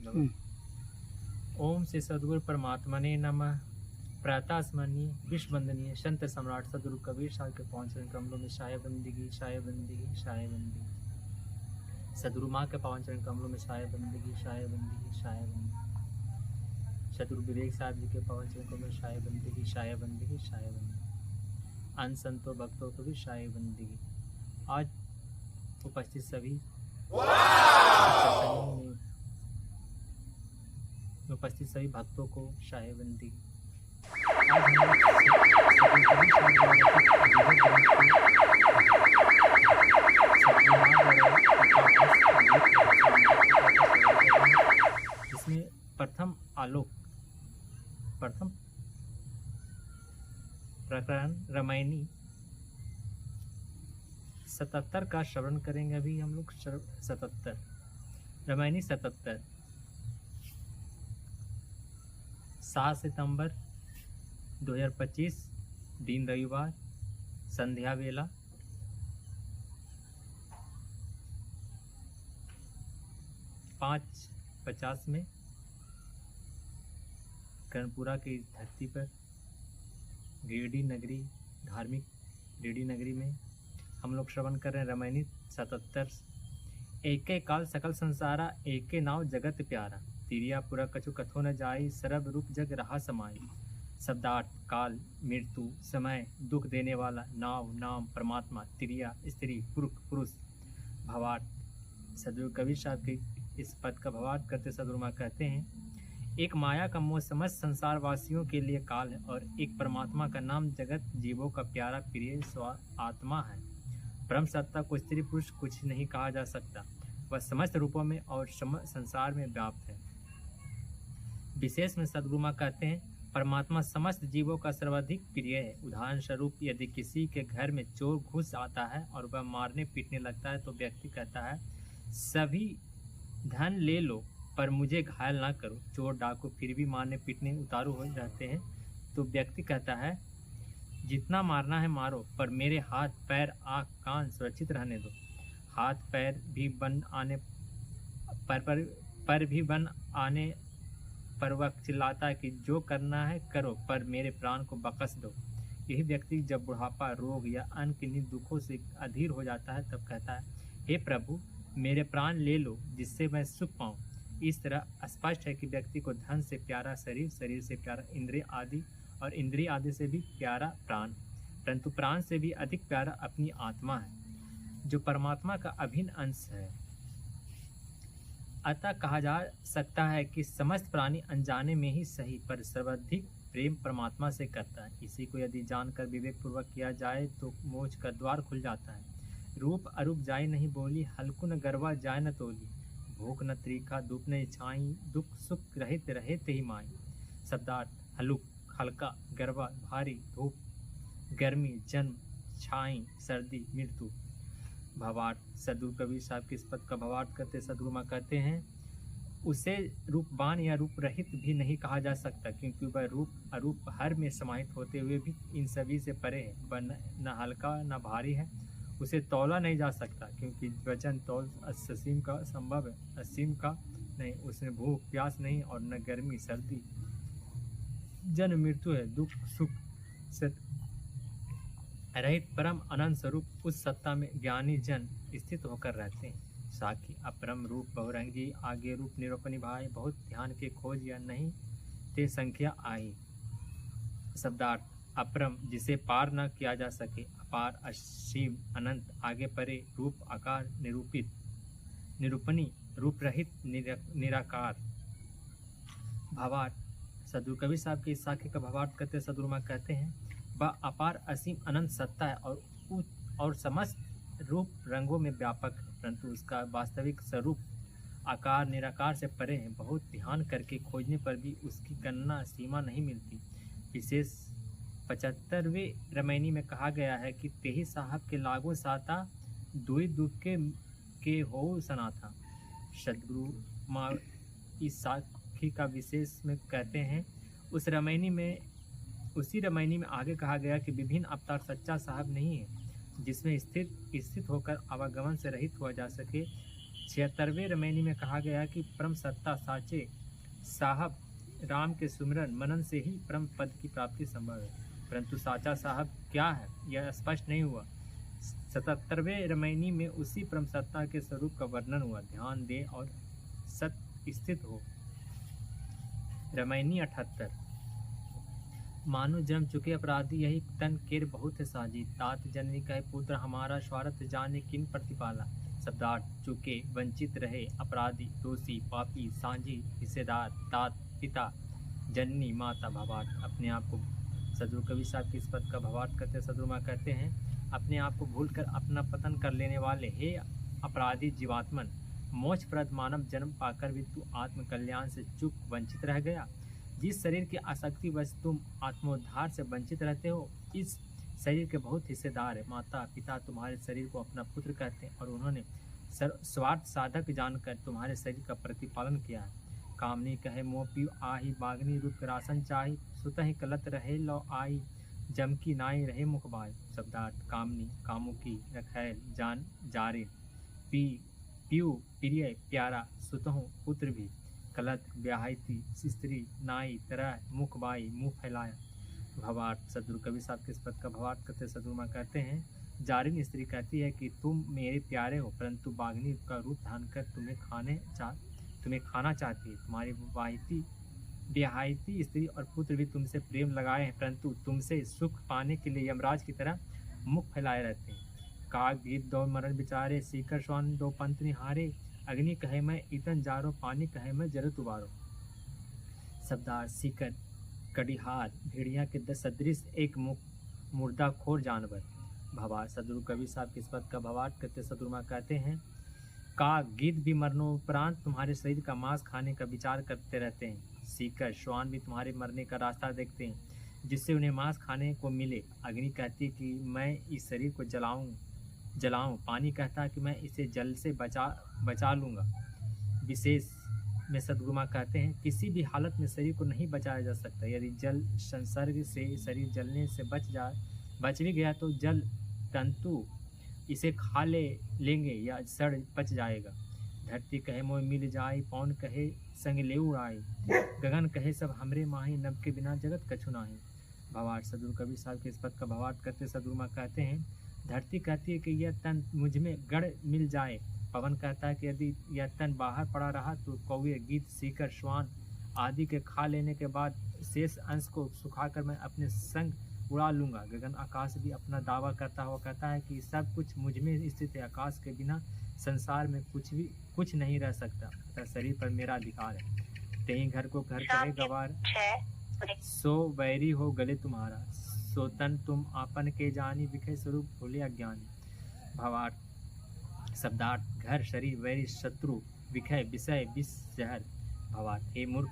ओम से सदगुरु परमात्मा ने नमः। प्रातः स्मरणीय विश्व वंदनीय संत सम्राट सदगुरु कबीर साहब के पहुंचन कमलों में शाय बंदगी शाय बंदगी शाय बंदगी। सदगुरु माँ के पावन चरण कमलों में शाय बंदगी शाय बंदगी शाय बंदगी। सदगुरु विवेक साहब जी के पावन चरण कमलों में शाय बंदगी शाय बंदगी शाय बंदगी। अन्य संतों भक्तों को भी शाय बंदगी। आज उपस्थित सभी भक्तों को शाय बंदगी। आज इसमें प्रथम प्रकरण रामायणी 77 का श्रवण करेंगे। अभी हम लोग 77 रामायणी 77 7 सितंबर 2025 दिन रविवार संध्या वेला। पाँच 50 में कर्णपुरा की धरती पर गिरिडीह नगरी, धार्मिक गिरिडीह नगरी में हम लोग श्रवण कर रहे हैं रामायणी 77। एके काल सकल संसारा, एके नाव जगत प्यारा। तिरिया पुरा कछु कथो न जाई, सरब रूप जग रहा समाई। शब्दार्थ काल मृत्यु समय दुख देने वाला, नाव नाम परमात्मा, तिरिया स्त्री पुरुष। भावार्थ सदगुरु कबीर साहब के इस पद का भावार्थ करते सदगुरु माँ कहते हैं, एक माया का मोह समस्त संसार वासियों के लिए काल है और एक परमात्मा का नाम जगत जीवों का प्यारा प्रिय स्व आत्मा है। ब्रह्म सत्ता को स्त्री पुरुष कुछ नहीं कहा जा सकता, वह समस्त रूपों में और संसार में व्याप्त है। विशेष में सदगुरु माँ कहते हैं, परमात्मा समस्त जीवों का सर्वाधिक प्रिय है। उदाहरण स्वरूप यदि किसी के घर में चोर घुस आता है और वह मारने पीटने लगता है तो व्यक्ति कहता है, सभी धन ले लो पर मुझे घायल ना करो। चोर डाकू फिर भी मारने पीटने उतारू हो जाते हैं तो व्यक्ति कहता है, जितना मारना है मारो पर मेरे हाथ पैर आँख कान सुरक्षित रहने दो। हाथ पैर भी बन आने पर वह चिल्लाता है कि जो करना है करो पर मेरे प्राण को बख्श दो। यही व्यक्ति जब बुढ़ापा, रोग या अन्य किन्हीं दुखों से अधीर हो जाता है तब कहता है, हे प्रभु मेरे प्राण ले लो जिससे मैं सुख पाऊँ। इस तरह स्पष्ट है कि व्यक्ति को धन से प्यारा शरीर, शरीर से प्यारा इंद्रिय आदि और इंद्रिय आदि से भी प्यारा प्राण, परंतु प्राण से भी अधिक प्यारा अपनी आत्मा है जो परमात्मा का अभिन्न अंश है। अतः कहा जा सकता है कि समस्त प्राणी अनजाने में ही सही पर सर्वाधिक प्रेम परमात्मा से करता है। इसी को यदि जानकर विवेक पूर्वक किया जाए तो मोक्ष का द्वार खुल जाता है। रूप अरूप जाय नहीं बोली, हल्कु न गरवा जाय न तोली। भूख न त्रिखा धूप न छाई, दुख सुख रहित रहे तेहि माई। शब्दार्थ हलुक हल्का, गरवा भारी, धूप गर्मी, जन्म छाई सर्दी मृत्यु। भावार्थ सदगुरु कबीर साहब के इस पद का भावार्थ करते सदगुरु माँ कहते हैं, उसे रूपवान या रूप रहित भी नहीं कहा जा सकता क्योंकि वह रूप अरूप हर में समाहित होते हुए भी इन सभी से परे है। वह न हल्का न भारी है, उसे तौला नहीं जा सकता क्योंकि वजन तौल असीम का संभव है, असीम का नहीं। उसमें भूख प्यास नहीं और न गर्मी सर्दी, जन्म मृत्यु है। दुख सुख से रहित परम अनंत स्वरूप उस सत्ता में ज्ञानी जन स्थित होकर रहते हैं। साखी अपरम रूप बहुरंगी, आगे रूप निरूपणी भाई। बहुत ध्यान के खोज या नहीं ते संख्या आई। शब्दार्थ अपरम जिसे पार न किया जा सके, अपार असीम अनंत आगे परे, रूप आकार निरूपित निरूपणी रूप रहित निराकार। भावार्थ सदगुरु कबीर साहब के इस साखी का भावार्थ करते सदगुरु माँ कहते हैं, वह अपार असीम अनंत सत्ता है और समस्त रूप रंगों में व्यापक है, परंतु उसका वास्तविक स्वरूप आकार निराकार से परे है। बहुत ध्यान करके खोजने पर भी उसकी गणना सीमा नहीं मिलती। विशेष 75वें रामायणी में कहा गया है कि तेहि साहब के लागो साता, दुई दुख के हो सनाथा। सदगुरु माँ इस साखी का विशेष में कहते हैं, उसी रामायणी में आगे कहा गया कि विभिन्न अवतार सच्चा साहब नहीं है जिसमें स्थित होकर आवागमन से रहित हुआ जा सके। 76वें रामायणी में कहा गया कि परम सत्ता साचे साहब राम के सुमिरन मनन से ही परम पद की प्राप्ति संभव है, परंतु साचा साहब क्या है यह स्पष्ट नहीं हुआ। 77वें रामायणी में उसी परम सत्ता के स्वरूप का वर्णन हुआ। ध्यान दे और सत स्थित हो। रामायणी 78। मानो जन्म चुके अपराधी यही तन केर बहुत है साजी, तात जननी कहे पुत्र हमारा स्वार्थ जाने किन प्रतिपाला। शब्दार्थ चुके वंचित रहे अपराधी दोषी पापी सांझी हिस्सेदार तात पिता जननी माता। भावार्थ अपने आप को सदगुरु कवि साहब के इस पद का भावार्थ करते सदगुरु कहते हैं अपने आप को भूलकर अपना पतन कर लेने वाले हे अपराधी जीवात्मन, मोक्षप्रद मानव जन्म पाकर भी तू आत्म कल्याण से चूक वंचित रह गया। जिस शरीर की आसक्ति वश तुम आत्मोद्धार से वंचित रहते हो, इस शरीर के बहुत हिस्सेदार है। माता पिता तुम्हारे शरीर को अपना पुत्र कहते हैं और उन्होंने स्वार्थ साधक जानकर तुम्हारे शरीर का प्रतिपालन किया है। कामनी कहे मोह पियो आही, बागनी रूप रासन चाही, सुतहि कलत रहे लो आई, जमकी नाई रहे मुखबाई। शब्दार्थ कामनी कामुकी रखैल जान जारे, पियु प्रिय प्यारा, सुतहु पुत्र भी, कलत ब्याहती स्त्री, नाई तरह मुखबाई मुँह फैलाया। भवार्थ सदगुरु कवि साहब के इस पद का भवार्थ करते सदगुरु माँ कहते हैं जारिन स्त्री कहती है कि तुम मेरे प्यारे हो, परंतु बागनी का रूप धारण कर तुम्हें खाना चाहती है। तुम्हारी ब्याहती स्त्री और पुत्र भी तुमसे प्रेम लगाए हैं, परंतु तुमसे सुख पाने के लिए यमराज की तरह मुख फैलाए रहते हैं। काग गीत दो मरण बिचारे, सीकर श्वान दो पंथ निहारे, अग्नि कहे मैं ईतन जारो, पानी कहे मैं जरत उबारो। शब्दार्थ सीकर कड़िहार भेड़िया के सदृश एक मुर्दाखोर जानवर। भवार सदगुरु कवि साहब के इस पद का भवार्थ करते सदगुरु कहते हैं का गीत भी मरणोपरांत तुम्हारे शरीर का मांस खाने का विचार करते रहते हैं। सीकर श्वान भी तुम्हारे मरने का रास्ता देखते हैं, जिससे उन्हें मांस खाने को मिले। अग्नि कहती है कि मैं इस शरीर को जलाऊं। पानी कहता है कि मैं इसे जल से बचा लूँगा। विशेष में सदगुरु माँ कहते हैं किसी भी हालत में शरीर को नहीं बचाया जा सकता। यदि जल संसर्ग से शरीर जलने से बच भी गया तो जल तंतु इसे खा लेंगे या सड़ पच जाएगा। धरती कहे मोह मिल जाए, पौन कहे संग ले उड़ाए, गगन कहे सब हमरे माही, नभ के बिना जगत कछु नाही। भवार्थ सदगुरु कवि साहब के इस पद का भवार्थ करते सदगुरु माँ कहते हैं धरती कहती है कि यह तन मुझ में गड़ मिल जाए। पवन कहता है कि यदि यह तन बाहर पड़ा रहा तो कौवे गीत सीकर श्वान आदि के खा लेने के बाद शेष अंश को सुखाकर मैं अपने संग उड़ा लूँगा। गगन आकाश भी अपना दावा करता हुआ कहता है कि सब कुछ मुझ में स्थित है, आकाश के बिना संसार में कुछ नहीं रह सकता, अतः शरीर पर मेरा अधिकार है। तेही घर को घर कहे गवार, सो वैरी हो गले तुम्हारा, सो तन तुम आपन के जानी, विषय स्वरूप भूले अज्ञानी। भवार्थ शब्दार्थ घर शरीर वैरी शत्रु, विषय विष जहर। भवार्थ हे मूर्ख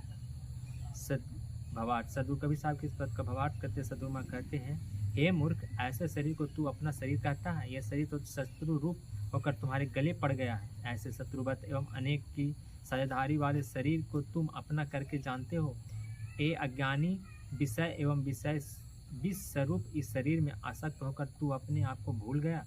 भवार्थ सदगुरु कवि साहब के इस पद का भवार्थ करते सदगुरु माँ कहते हैं हे मूर्ख, ऐसे शरीर को तू अपना शरीर कहता है। यह शरीर तो शत्रु रूप होकर तुम्हारे गले पड़ गया है। ऐसे शत्रुवत एवं अनेक की साझेदारी वाले शरीर को तुम अपना करके जानते हो। ए अज्ञानी, विषय एवं विष स्वरूप इस शरीर में आसक्त होकर तू अपने आप को भूल गया।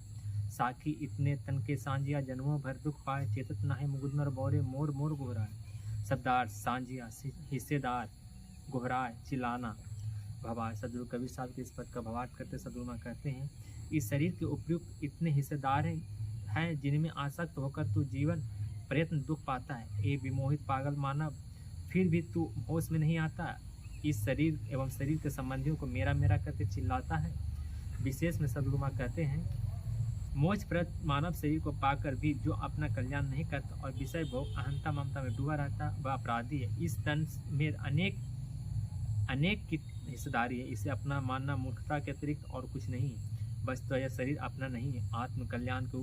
साखी इतने तन के सांझिया, जन्मों भर दुख पाए, चेतत नाहे मुगुदनर बोरे, मोर मोर गोहराए। शब्दार्थ सांझिया हिस्सेदार, गोहराए चिल्लाना। भवार सदगुरु कवि साहब के इस पद का भवार्थ करते सदगुरु माँ कहते हैं इस शरीर के उपयुक्त इतने हिस्सेदार हैं जिनमें आसक्त होकर तू जीवन प्रयत्न दुख पाता है। ए विमोहित पागल मानव, फिर भी तू होश में नहीं आता। इस शरीर एवं शरीर के संबंधियों को मेरा मेरा करके चिल्लाता है। विशेष में सदगुरु माँ कहते हैं मोक्षप्रद मानव शरीर को पाकर भी जो अपना कल्याण नहीं करता और विषय भोग अहंता ममता में डूबा रहता वह अपराधी है। इस तन में अनेक की हिस्सेदारी है, इसे अपना मानना मूर्खता के अतिरिक्त और कुछ नहीं है। बस तो यह शरीर अपना नहीं है। आत्म कल्याण को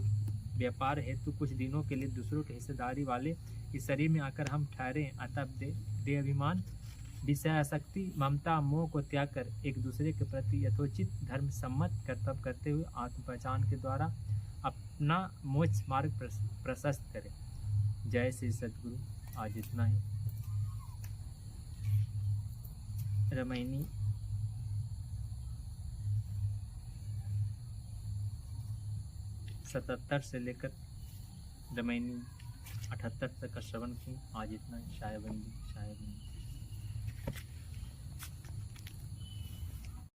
व्यापार हेतु कुछ दिनों के लिए दूसरों की हिस्सेदारी वाले इस शरीर में आकर हम ठहरे। अतः दे अभिमान, विषय आसक्ति, ममता, मोह को त्याग कर एक दूसरे के प्रति यथोचित धर्म सम्मत कर्तव्य करते हुए आत्म पहचान के द्वारा अपना मोक्ष मार्ग प्रशस्त करें। जय श्री सद्गुरु। आज इतना ही। रामायणी 77 से लेकर रामायणी 78 तक का श्रवण की। आज इतना ही। शायबंदी शायबंदी।